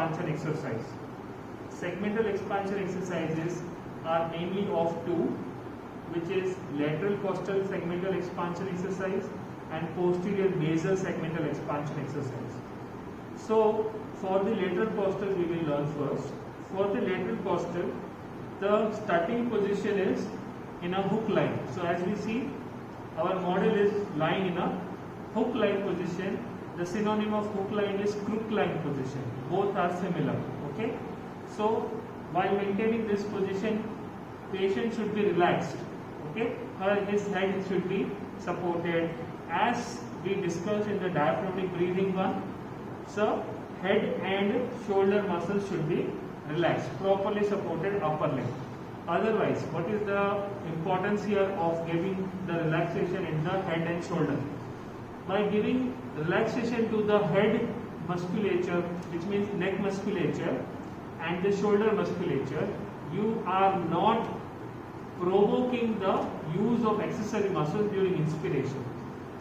expansion exercise. Segmental expansion exercises are mainly of two, which is lateral costal segmental expansion exercise and posterior basal segmental expansion exercise. So for the lateral costal we will learn first. For the lateral costal, the starting position is in a hook line. So as we see, our model is lying in a hook line position. The synonym of hook line is crook line position. Both are similar. Okay. So while maintaining this position, patient should be relaxed. Okay. His head should be supported. As we discussed in the diaphragmatic breathing one, so head and shoulder muscles should be relaxed, properly supported upper leg. Otherwise, what is the importance here of giving the relaxation in the head and shoulder? By giving relaxation to the head musculature, which means neck musculature, and the shoulder musculature, you are not provoking the use of accessory muscles during inspiration.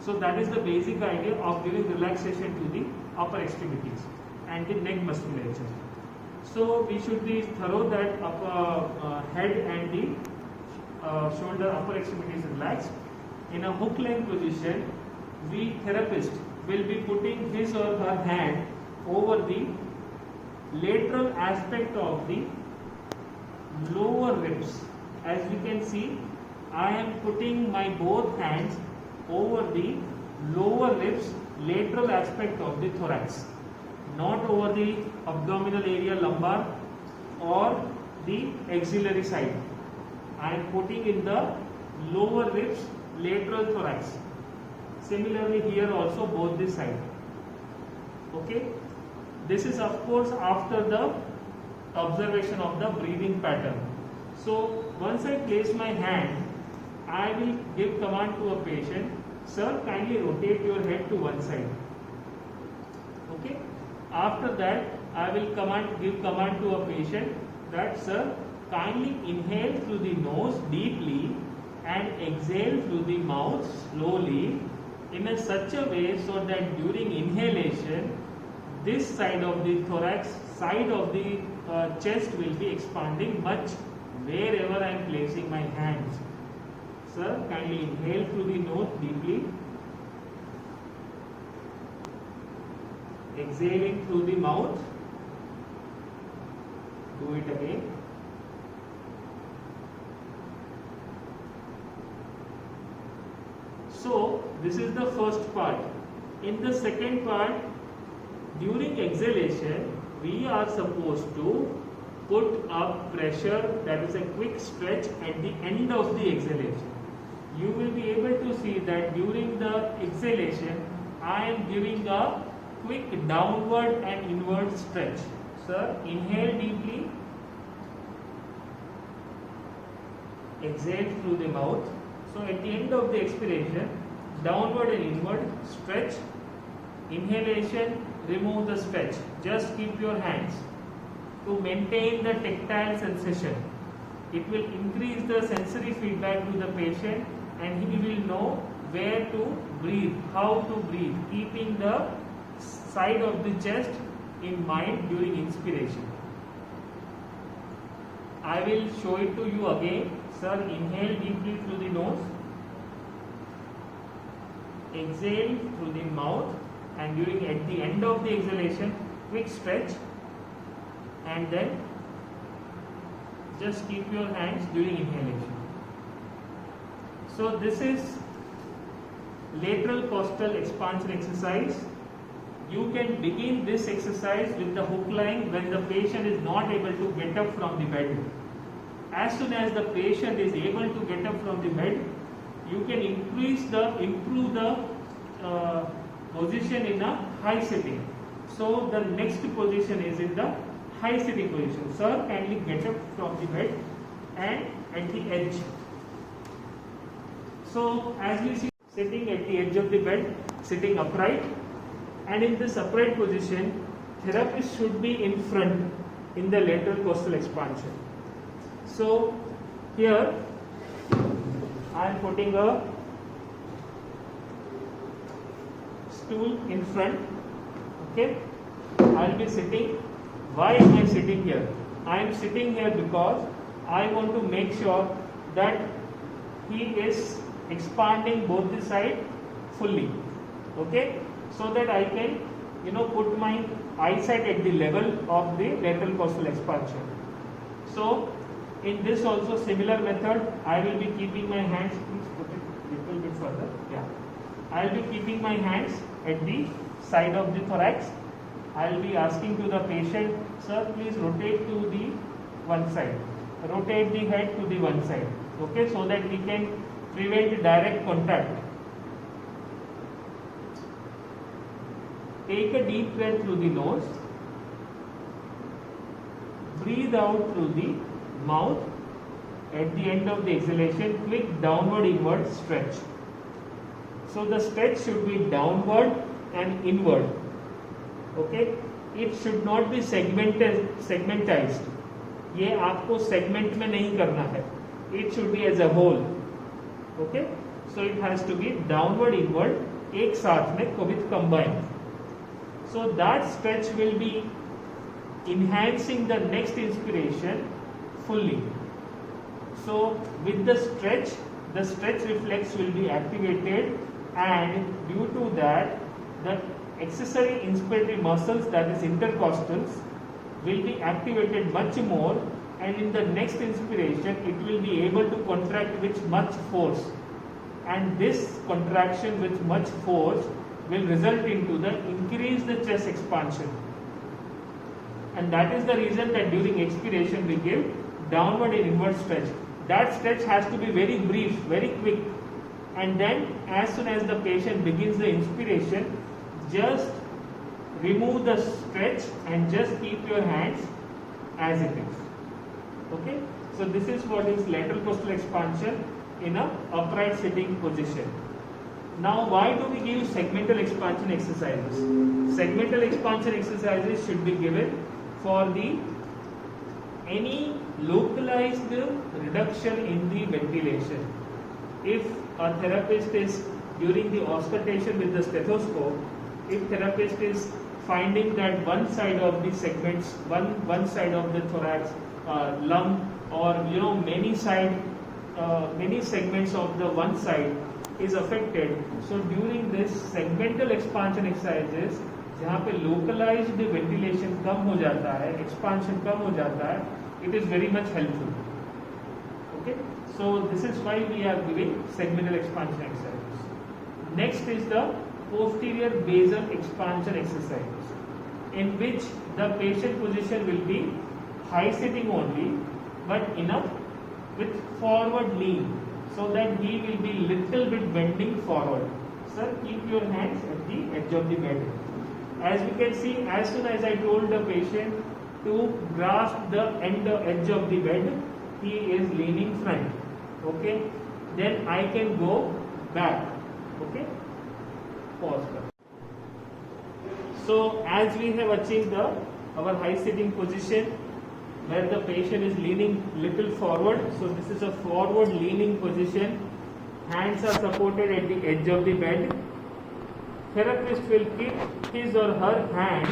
So that is the basic idea of giving relaxation to the upper extremities and the neck musculature. So we should be thorough that upper head and the shoulder upper extremities relaxed. In a hook line position, the therapist will be putting his or her hand over the lateral aspect of the lower ribs. As you can see, I am putting my both hands over the lower ribs lateral aspect of the thorax, not over the abdominal area, lumbar, or the axillary side. I am putting in the lower ribs lateral thorax. Similarly here also both the side. Okay. This is of course after the observation of the breathing pattern. So once I place my hand, I will give command to a patient, sir, kindly rotate your head to one side. Okay. After that, I will give command to a patient that, sir, kindly inhale through the nose deeply and exhale through the mouth slowly in such a way so that during inhalation, this side of the thorax, side of the chest will be expanding much wherever I am placing my hands. Sir, kindly inhale through the nose deeply, exhaling through the mouth. Do it again. So this is the first part. In the second part, during exhalation, we are supposed to put up pressure, that is a quick stretch at the end of the exhalation. You will be able to see that during the exhalation, I am giving a quick downward and inward stretch. Sir, inhale deeply, exhale through the mouth. So at the end of the expiration, downward and inward stretch, inhalation, remove the stretch. Just keep your hands to maintain the tactile sensation. It will increase the sensory feedback to the patient and he will know where to breathe, how to breathe, keeping the side of the chest in mind during inspiration. I will show it to you again. Sir, inhale deeply through the nose, exhale through the mouth, and at the end of the exhalation, quick stretch, and then just keep your hands during inhalation. So this is lateral costal expansion exercise. You can begin this exercise with the hook line when the patient is not able to get up from the bed. As soon as the patient is able to get up from the bed, you can improve the position in a high sitting. So the next position is in the high sitting position. Sir, kindly get up from the bed and at the edge. So as we see, sitting at the edge of the bed, sitting upright, and in this upright position, therapist should be in front in the lateral costal expansion. So here I am putting a stool in front. Okay, I will be sitting Why am I sitting here? I am sitting here because I want to make sure that he is expanding both the side fully. Okay, so that I can put my eyesight at the level of the lateral costal expansion. So in this also similar method, I will be keeping my hands, please put it little bit further. Yeah, I will be keeping my hands at the side of the thorax. I will be asking to the patient, sir, please rotate to the one side, rotate the head to the one side. Okay, so that we can prevent direct contact. Take a deep breath through the nose, breathe out through the mouth. At the end of the exhalation, quick downward inward stretch. So the stretch should be downward and inward. Okay, it should not be segmentized. ये आपको segment में नहीं करना है. It should be as a whole. Okay, so it has to be downward inward एक साथ में with combined. So that stretch will be enhancing the next inspiration fully. So with the stretch reflex will be activated, and due to that the accessory inspiratory muscles, that is intercostals, will be activated much more, and in the next inspiration it will be able to contract with much force, and this contraction with much force will result into the increase the chest expansion, and that is the reason that during expiration we give downward and inward stretch. That stretch has to be very brief, very quick, and then as soon as the patient begins the inspiration, just remove the stretch and just keep your hands as it is. Okay, so this is what is lateral costal expansion in a upright sitting position. Now, why do we give segmental expansion exercises? Segmental expansion exercises should be given for the any localized reduction in the ventilation. If a therapist is during the auscultation with the stethoscope, if therapist is finding that one side of the segments, one side of the thorax, lung, or many segments of the one side is affected, so during this segmental expansion exercises, जहाँ पे localized ventilation कम हो जाता है, expansion कम हो जाता है, it is very much helpful. Okay, so this is why we are giving segmental expansion exercises. Next is the posterior basal expansion exercise, in which the patient position will be high sitting only, but with forward lean, so that he will be little bit bending forward. Sir, keep your hands at the edge of the bed. As we can see, as soon as I told the patient to grasp the edge of the bed, he is leaning front. Okay, then I can go back. Okay, pause. So as we have achieved our high sitting position, where the patient is leaning little forward, so this is a forward leaning position. Hands are supported at the edge of the bed. Therapist will keep his or her hand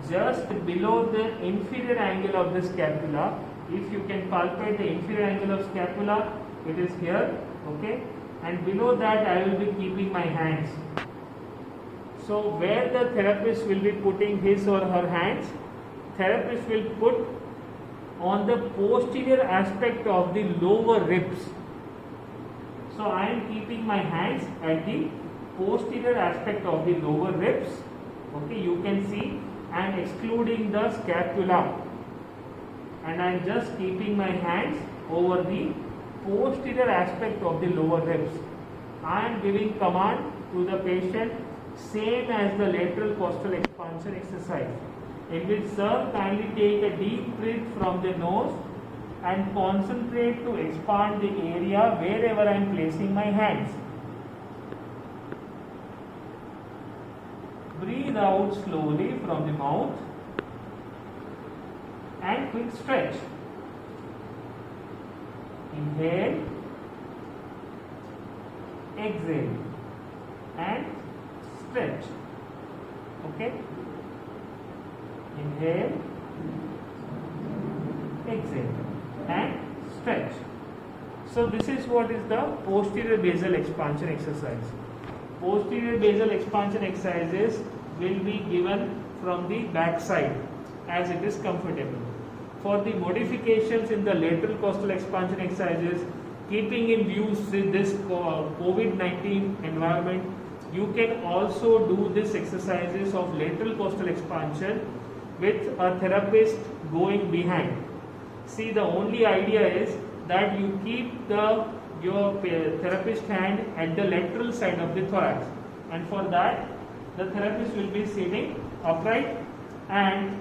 just below the inferior angle of the scapula. If you can palpate the inferior angle of scapula, it is here. Okay, and below that I will be keeping my hands. So where the therapist will be putting his or her hands, therapist will put on the posterior aspect of the lower ribs. So I am keeping my hands at the posterior aspect of the lower ribs. Okay, you can see I am excluding the scapula, and I am just keeping my hands over the posterior aspect of the lower ribs. I am giving command to the patient, same as the lateral costal expansion exercise, in which sir, kindly take a deep breath from the nose and concentrate to expand the area wherever I am placing my hands. Breathe out slowly from the mouth and quick stretch. Inhale, exhale, and stretch. Okay, inhale, exhale, and stretch. So this is what is the posterior basal expansion exercise. Posterior basal expansion exercises will be given from the back side as it is comfortable. For the modifications in the lateral costal expansion exercises, keeping in view this COVID-19 environment, you can also do these exercises of lateral costal expansion with a therapist going behind. See, the only idea is that you keep your therapist hand at the lateral side of the thorax, and for that the therapist will be sitting upright and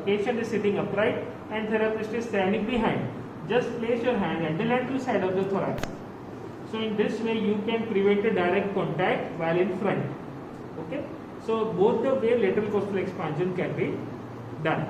patient is sitting upright and therapist is standing behind. Just place your hand at the lateral side of the thorax. So in this way you can prevent a direct contact while in front. Okay. So both the way lateral costal expansion can be done.